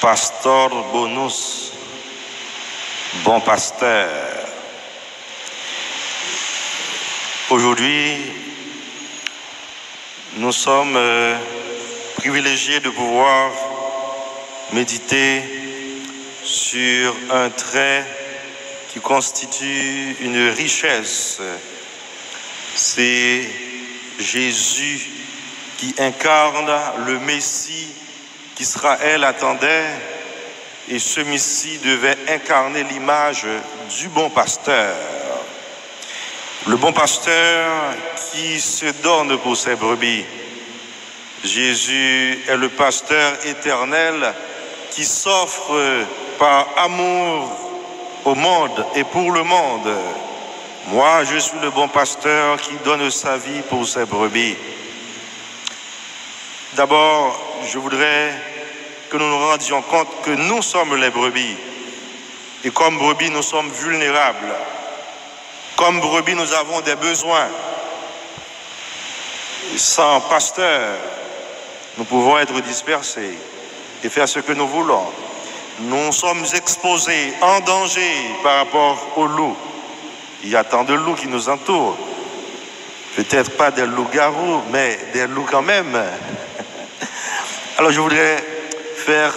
Pastor Bonus, bon pasteur. Aujourd'hui, nous sommes privilégiés de pouvoir méditer sur un trait qui constitue une richesse. C'est Jésus qui incarne le Messie qu'Israël attendait, et ce Messie devait incarner l'image du bon pasteur. Le bon pasteur qui se donne pour ses brebis. Jésus est le pasteur éternel qui s'offre par amour au monde et pour le monde. Moi, je suis le bon pasteur qui donne sa vie pour ses brebis. D'abord, je voudrais que nous nous rendions compte que nous sommes les brebis. Et comme brebis, nous sommes vulnérables. Comme brebis, nous avons des besoins. Sans pasteur, nous pouvons être dispersés et faire ce que nous voulons. Nous sommes exposés, en danger par rapport aux loups. Il y a tant de loups qui nous entourent. Peut-être pas des loups-garous, mais des loups quand même. Alors je voudrais faire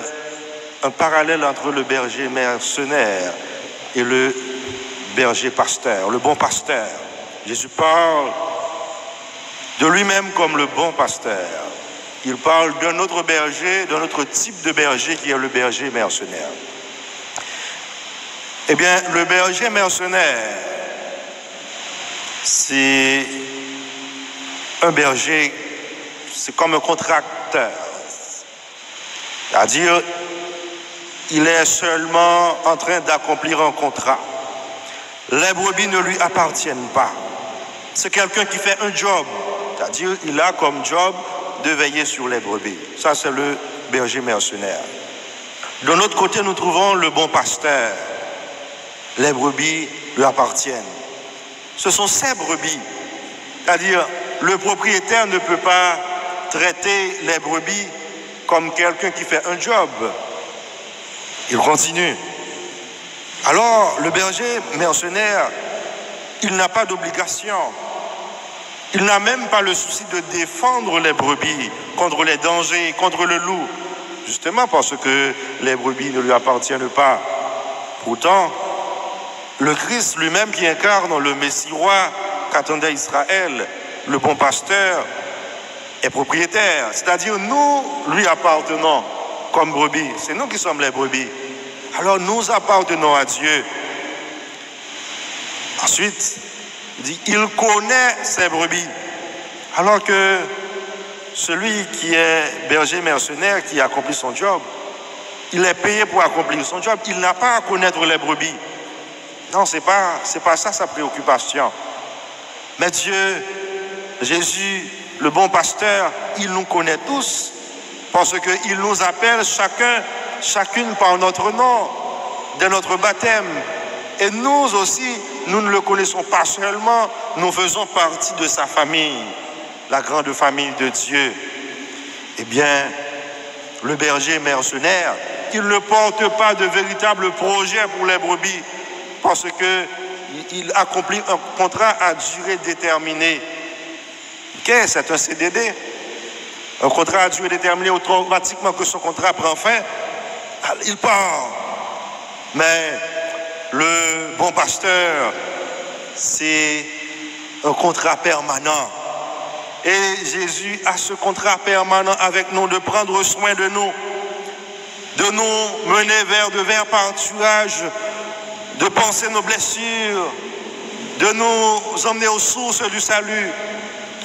un parallèle entre le berger mercenaire et le berger pasteur, le bon pasteur. Jésus parle de lui-même comme le bon pasteur. Il parle d'un autre berger, d'un autre type de berger qui est le berger mercenaire. Eh bien, le berger mercenaire, c'est un berger, c'est comme un contracteur. C'est-à-dire, il est seulement en train d'accomplir un contrat. Les brebis ne lui appartiennent pas. C'est quelqu'un qui fait un job. C'est-à-dire, il a comme job de veiller sur les brebis. Ça, c'est le berger mercenaire. De l'autre côté, nous trouvons le bon pasteur. Les brebis lui appartiennent. Ce sont ses brebis. C'est-à-dire, le propriétaire ne peut pas traiter les brebis comme quelqu'un qui fait un job. Il continue. Alors, le berger mercenaire, il n'a pas d'obligation. Il n'a même pas le souci de défendre les brebis contre les dangers, contre le loup. Justement parce que les brebis ne lui appartiennent pas. Pourtant, le Christ lui-même qui incarne le Messie roi qu'attendait Israël, le bon pasteur, est propriétaire. C'est-à-dire, nous lui appartenons comme brebis. C'est nous qui sommes les brebis. Alors, nous appartenons à Dieu. Ensuite, il dit, il connaît ses brebis. Alors que celui qui est berger mercenaire, qui accomplit son job, il est payé pour accomplir son job. Il n'a pas à connaître les brebis. Non, c'est pas ça sa préoccupation. Mais Dieu, Jésus, le bon pasteur, il nous connaît tous parce qu'il nous appelle chacune par notre nom, dès notre baptême. Et nous aussi, nous ne le connaissons pas seulement, nous faisons partie de sa famille, la grande famille de Dieu. Eh bien, le berger mercenaire, il ne porte pas de véritable projet pour les brebis parce qu'il accomplit un contrat à durée déterminée. C'est un CDD. Un contrat à durée déterminée, automatiquement que son contrat prend fin, il part. Mais le bon pasteur, c'est un contrat permanent. Et Jésus a ce contrat permanent avec nous, de prendre soin de nous mener vers de verts pâturages, de panser nos blessures, de nous emmener aux sources du salut.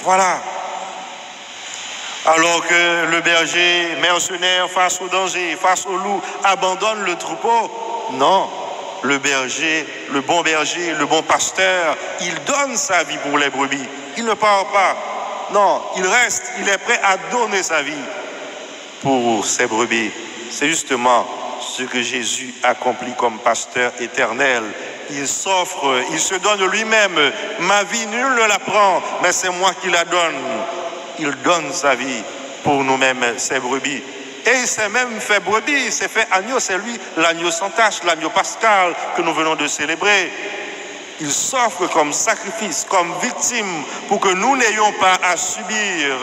Voilà. Alors que le berger mercenaire, face au danger, face au loup, abandonne le troupeau, non. Le berger, le bon pasteur, il donne sa vie pour les brebis. Il ne part pas. Non, il reste, il est prêt à donner sa vie pour ses brebis. C'est justement ce que Jésus accomplit comme pasteur éternel. Il s'offre, il se donne lui-même. Ma vie, nul ne la prend, mais c'est moi qui la donne. Il donne sa vie pour nous-mêmes, ses brebis. Et il s'est même fait brebis, il s'est fait agneau, c'est lui l'agneau sans tache, l'agneau pascal que nous venons de célébrer. Il s'offre comme sacrifice, comme victime, pour que nous n'ayons pas à subir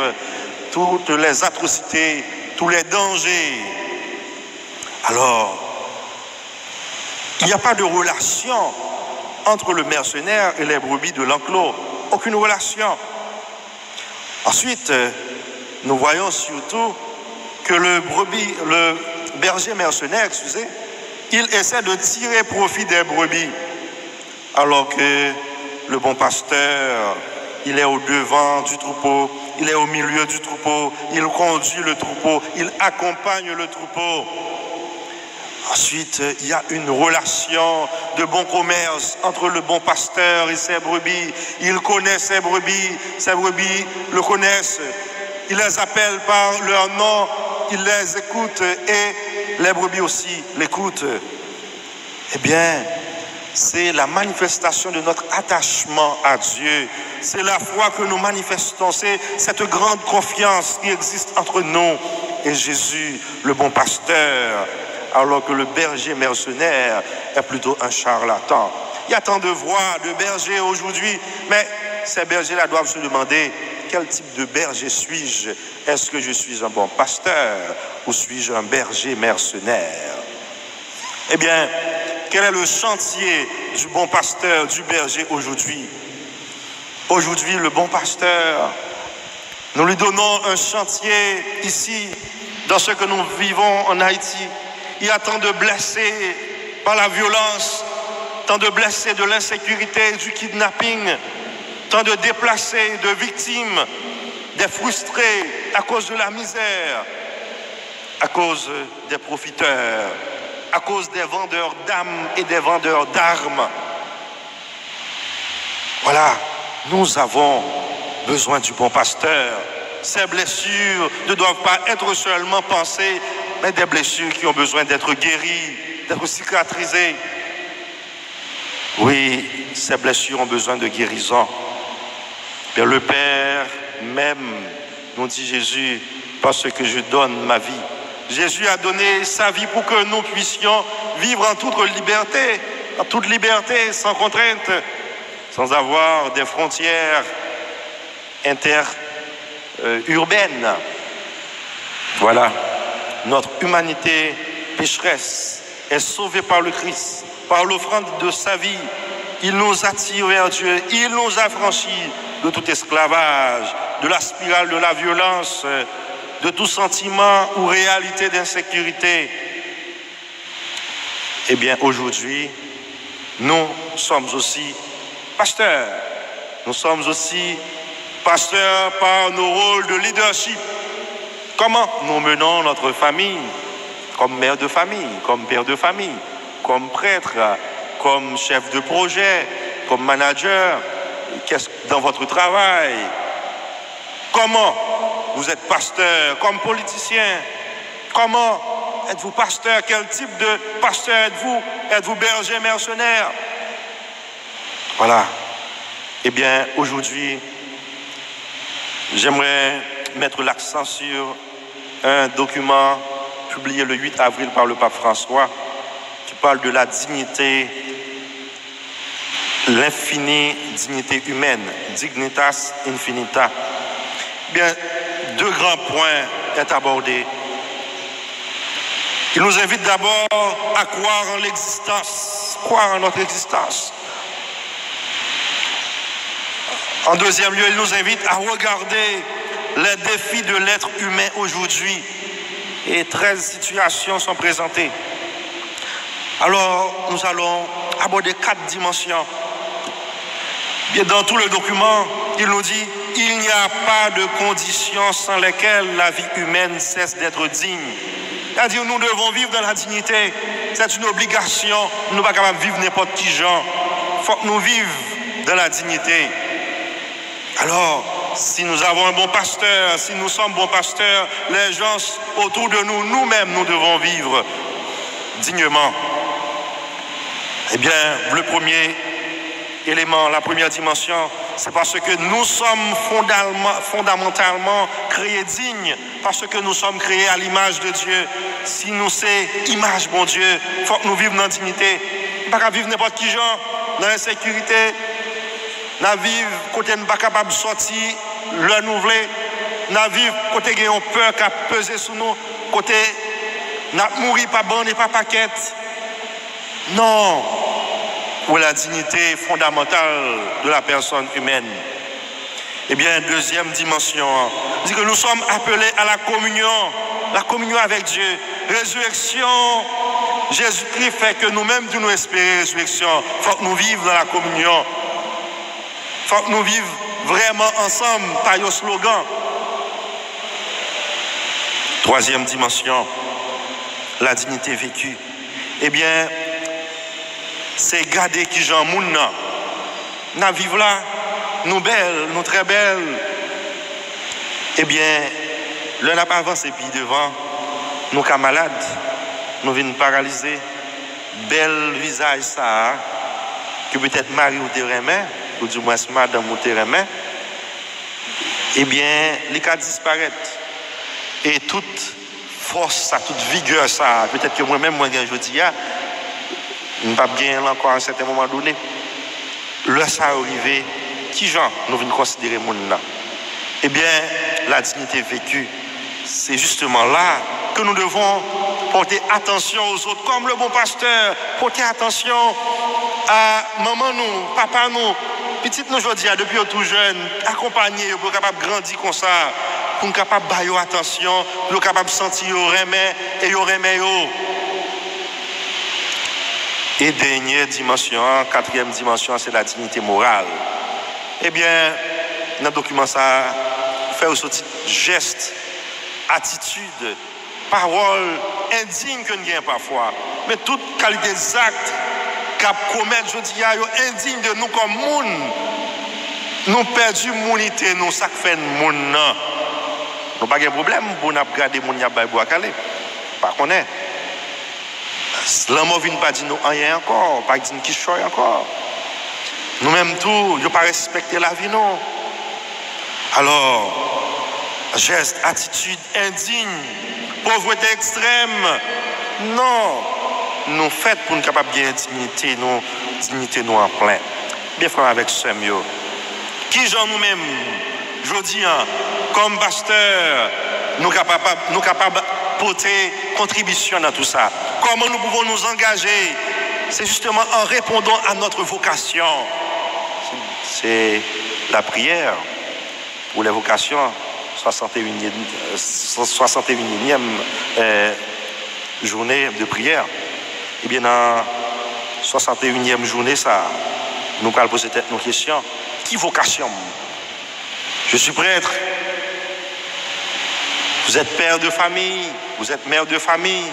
toutes les atrocités, tous les dangers. Alors, il n'y a pas de relation entre le mercenaire et les brebis de l'enclos. Aucune relation. Ensuite, nous voyons surtout que le berger mercenaire, il essaie de tirer profit des brebis, alors que le bon pasteur, il est au devant du troupeau, il est au milieu du troupeau, il conduit le troupeau, il accompagne le troupeau. Ensuite, il y a une relation de bon commerce entre le bon pasteur et ses brebis. Il connaît ses brebis le connaissent. Il les appelle par leur nom, il les écoute et les brebis aussi l'écoutent. Eh bien, c'est la manifestation de notre attachement à Dieu. C'est la foi que nous manifestons, c'est cette grande confiance qui existe entre nous et Jésus, le bon pasteur, alors que le berger mercenaire est plutôt un charlatan. Il y a tant de voix de bergers aujourd'hui, mais ces bergers-là doivent se demander quel type de berger suis-je? Est-ce que je suis un bon pasteur ou suis-je un berger mercenaire? Eh bien, quel est le chantier du bon pasteur, du berger aujourd'hui? Aujourd'hui, le bon pasteur, nous lui donnons un chantier ici, dans ce que nous vivons en Haïti. Il y a tant de blessés par la violence, tant de blessés de l'insécurité, du kidnapping, tant de déplacés, de victimes, des frustrés à cause de la misère, à cause des profiteurs, à cause des vendeurs d'âmes et des vendeurs d'armes. Voilà, nous avons besoin du bon pasteur. Ces blessures ne doivent pas être seulement pensées, mais des blessures qui ont besoin d'être guéries, d'être cicatrisées. Oui, ces blessures ont besoin de guérison. Bien, le Père m'aime, nous dit Jésus, parce que je donne ma vie. Jésus a donné sa vie pour que nous puissions vivre en toute liberté, sans contrainte, sans avoir des frontières interurbaines. Voilà, notre humanité pécheresse est sauvée par le Christ, par l'offrande de sa vie. Il nous a tirés vers Dieu, il nous a franchis de tout esclavage, de la spirale de la violence, de tout sentiment ou réalité d'insécurité. Eh bien, aujourd'hui, nous sommes aussi pasteurs. Nous sommes aussi pasteurs par nos rôles de leadership. Comment nous menons notre famille, comme mère de famille, comme père de famille, comme prêtre, comme chef de projet, comme manager, dans votre travail. Comment vous êtes pasteur, comme politicien? Comment êtes-vous pasteur? Quel type de pasteur êtes-vous? Êtes-vous berger mercenaire? Voilà. Eh bien, aujourd'hui, j'aimerais mettre l'accent sur un document publié le 8 avril par le pape François qui parle de la dignité, l'infinie dignité humaine, dignitas infinita. Bien, deux grands points sont abordés. Il nous invite d'abord à croire en l'existence, croire en notre existence. En deuxième lieu, il nous invite à regarder les défis de l'être humain aujourd'hui. Et 13 situations sont présentées. Alors, nous allons aborder 4 dimensions. Bien, dans tout le document, il nous dit « Il n'y a pas de conditions sans lesquelles la vie humaine cesse d'être digne. » C'est-à-dire, nous devons vivre dans la dignité. C'est une obligation. Nous ne sommes pas capables de vivre n'importe qui genre. Il faut que nous vivions dans la dignité. Alors, si nous avons un bon pasteur, si nous sommes bons pasteurs, les gens autour de nous, nous-mêmes, nous devons vivre dignement. Eh bien, le premier élément, la première dimension, c'est parce que nous sommes fondamentalement créés dignes, parce que nous sommes créés à l'image de Dieu. Si nous sommes image, bon Dieu, il faut que nous vivions dans la dignité. Nous ne pouvons pas vivre n'importe qui genre, dans l'insécurité. Nous vivons côté nous ne sommes pas capables de sortir, le renouveler. Nous vivons côté nous avons peur qui a pesé sur nous, côté nous mourir pas bande et pas paquette. Non, pour la dignité fondamentale de la personne humaine. Eh bien, deuxième dimension, dit que nous sommes appelés à la communion avec Dieu. Résurrection, Jésus-Christ fait que nous-mêmes, nous espérons résurrection. Il faut que nous vivions dans la communion. Il faut que nous vivions vraiment ensemble, par le slogan. Troisième dimension, la dignité vécue. Eh bien, c'est garder qui j'en moun nan. Nous vivons là, nous belles, nous très belles. Eh bien, l'on n'a pas avancé puis devant, nous sommes malades, nous venons paralysés. Bel visage ça, que peut-être Marie ou Térémé, ou du moins Madame ou Térémé, eh bien, les cas disparaissent. Et toute force, ça, toute vigueur, ça, peut-être que moi-même, je dis, je ne pas bien encore à un certain moment donné. Là, ça arrivé, qui gens nous venons considérer mon là? Eh bien, la dignité vécue, c'est justement là que nous devons porter attention aux autres, comme le bon pasteur, porter attention à maman nous, papa nous, petite nous aujourd'hui, depuis tout jeune, accompagner, pour capable grandir comme ça, pour capable bailler attention, pour capable sentir au remède et au remède. Et dernière dimension, quatrième dimension, c'est la dignité morale. Eh bien, dans le document, ça fait aussi gestes, attitudes, paroles indignes que nous avons parfois. Mais toute qualité d'actes qu'à commettre, je dis, indignes de nous comme monde. Nous perdons l'humanité, nous, ça fait monde. Nous n'avons pas de problème pour nous garder mon yabay bois calé. Par contre, l'homme ne vient pas dire nous rien encore, pas dire qui choye encore. Nous-mêmes tout, ne pas respecter la vie, non. Alors, gestes, attitudes indignes, pauvreté extrême, non. Nous faisons pour nous capables de dignité, nous en plein. Bien frère avec ce mieux. Qui j'en nous-mêmes, je dis, comme pasteur, nous capables de porter contribution dans tout ça. Comment nous pouvons nous engager? C'est justement en répondant à notre vocation. C'est la prière pour les vocations, 61e journée de prière. Eh bien, dans 61e journée, ça, nous allons poser nos questions. Qui vocation? Je suis prêtre. Vous êtes père de famille, vous êtes mère de famille.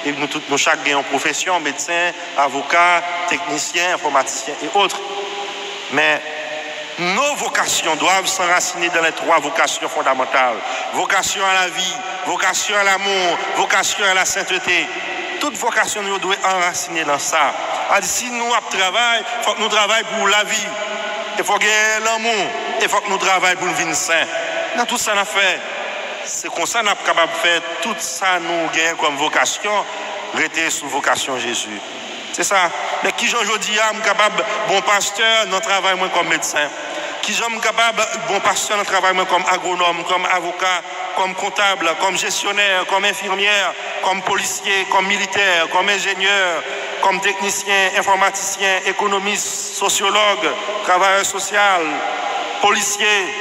Et nous chacun avons une profession, médecin, avocat, technicien, informaticien et autres. Mais nos vocations doivent s'enraciner dans les trois vocations fondamentales. Vocation à la vie, vocation à l'amour, vocation à la sainteté. Toute vocation nous doit enraciner dans ça. Si nous travaillons, il faut que nous travaillions pour la vie. Il faut gagner l'amour. Il faut que nous travaillions pour une vie sainte. Dans tout ça, nous fait. C'est comme ça que nous sommes capables de faire tout ça, nous gagnons comme vocation, rester sous vocation Jésus. C'est ça. Mais qui j'en dis, je suis capable, bon pasteur, nous travaillons comme médecin. Qui j'en suis capable, bon pasteur, nous travaillons comme agronome, comme avocat, comme comptable, comme gestionnaire, comme infirmière, comme policier, comme militaire, comme ingénieur, comme technicien, informaticien, économiste, sociologue, travailleur social, policier,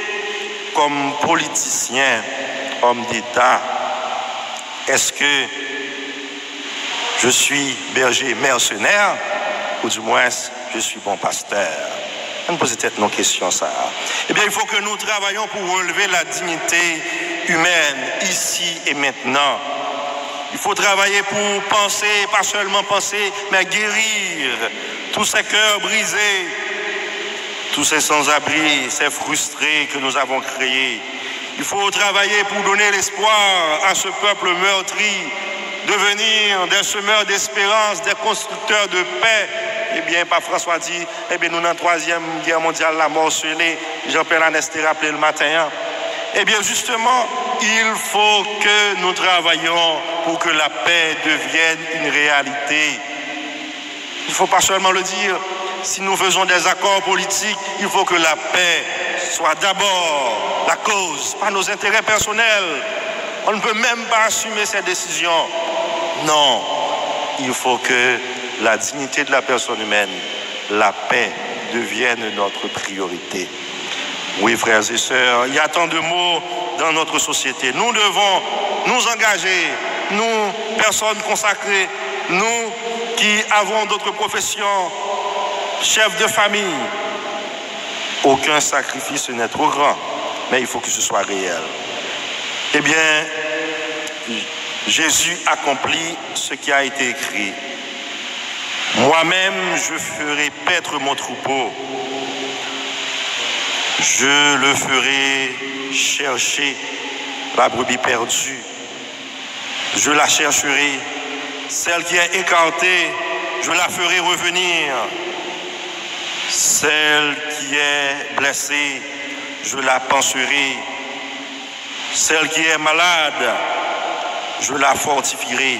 comme politicien, homme d'État. Est-ce que je suis berger mercenaire ou du moins je suis bon pasteur? On pose peut-être nos questions ça. Eh bien, il faut que nous travaillions pour relever la dignité humaine ici et maintenant. Il faut travailler pour penser, pas seulement penser, mais guérir tous ces cœurs brisés, tous ces sans-abri, ces frustrés que nous avons créés. Il faut travailler pour donner l'espoir à ce peuple meurtri, devenir des semeurs d'espérance, des constructeurs de paix eh bien, Pape François dit, eh bien, nous, dans la Troisième Guerre mondiale, la morcelée, Jean-Pierre Lanester rappelé le matin, hein. Eh bien, justement, il faut que nous travaillions pour que la paix devienne une réalité. Il ne faut pas seulement le dire. Si nous faisons des accords politiques, il faut que la paix soit d'abord la cause, pas nos intérêts personnels. On ne peut même pas assumer ces décisions. Non, il faut que la dignité de la personne humaine, la paix, devienne notre priorité. Oui, frères et sœurs, il y a tant de maux dans notre société. Nous devons nous engager, nous, personnes consacrées, nous qui avons d'autres professions, chefs de famille. Aucun sacrifice n'est trop grand, mais il faut que ce soit réel. Eh bien, Jésus accomplit ce qui a été écrit. Moi-même, je ferai paître mon troupeau. Je le ferai chercher, la brebis perdue. Je la chercherai. Celle qui est écartée, je la ferai revenir. Celle qui est blessée, je la panserai. Celle qui est malade, je la fortifierai.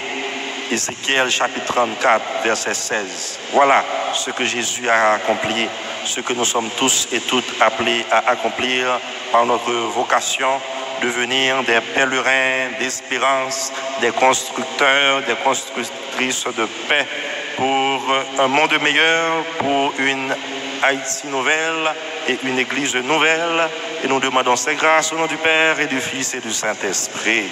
Ézéchiel chapitre 34, verset 16. Voilà ce que Jésus a accompli, ce que nous sommes tous et toutes appelés à accomplir par notre vocation, devenir des pèlerins d'espérance, des constructeurs, des constructrices de paix pour un monde meilleur, pour une Haïti nouvelle et une Église nouvelle. Et nous demandons ces grâces au nom du Père et du Fils et du Saint-Esprit.